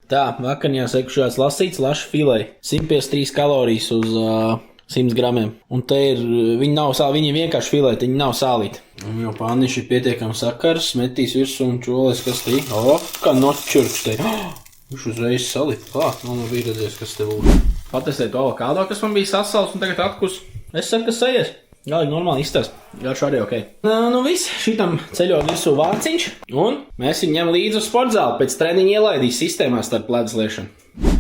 Tā, vakariņās ekušās lasīts laša filē. 153 kalorijas uz 100 gramiem. Un te ir, viņi nav sāli, viņi vienkārši filēti, viņi nav sālīti. Un jau pāniņš ir pietiekami sakars, metīs virsū un čolēs, kas te ir. Kā nočurks te. Viņš uzreiz salīt klāt, man bija redzējis, kas te būs. Patestēt to avokādo, kas man bija sasals un tagad atkus. Es saku, kas sajies. Galīgi normāli izstāst. Garš arī ok. Nu viss, šitam ceļot virsū vāciņš. Un mēs viņu ņem līdzi uz sportzāli. Pēc treniņa ielaidīs sistēmā starp ledus liešanu.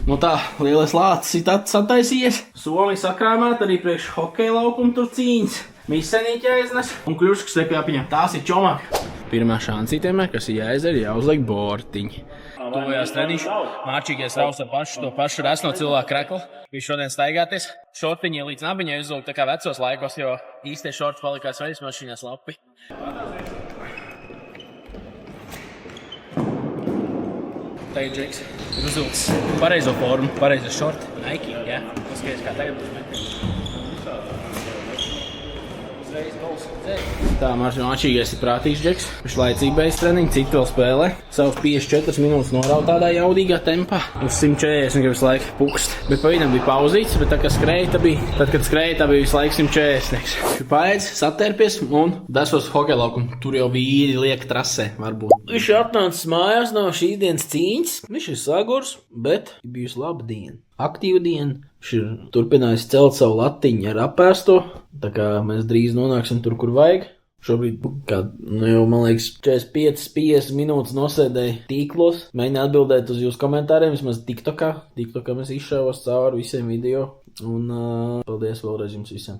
Nu tā, lielais lācis ir sataisījies. Soli sakrāmēt arī priekš hokeja laukuma tur cīņas. Misenīķi jāiznes un kļuškas tiek jāpiņem. Tās ir čomāk. Pirmā šancītēmē, kas ir jāizdara, jāuzliek bortiņi. Tuvojās treniņš, mārčīgies raus ar to pašu resno cilvēku kreklu. Viņš šodien staigāties. Šortiņi līdz nabiņai uzlūk tā kā vecos laikos, jo īstie šorti palikās veļas mašīnās lapi. Tā ir Džeks. Ir uzlūks pareizo formu, pareizo šorti. Nike, jā. Paskaties, kā tagad būs metiņš. Tā, māčīgais ir prātīgs Džeks. Viņš laicīgi beidz treniņu, citu vēl spēlē. Savus 54 minūtes noraut tādā jaudīgā tempā. Uz 140 visu laiku pukst. Bet pa viņam bija pauzīts, bet tad, kad skrēja, bija visu laiku 140. Viņš paēdz, satērpies un desos hokeja laukumu. Tur jau vīri liek trasē, varbūt. Viņš ir atnācis mājās no šīs dienas cīņas. Viņš ir sagurs, bet bijusi laba diena. Aktīva diena. Viņš ir turpinājis celt savu latiņu ar apēsto, tā kā mēs drīz nonāksim tur, kur vajag. Šobrīd, jau, man liekas, 45-50 minūtes nosēdēju tīklos, mēģināju atbildēt uz jūsu komentāriem, vismaz TikTokā. TikTokā mēs izšāvos cauri visiem video, un paldies vēlreiz jums visiem.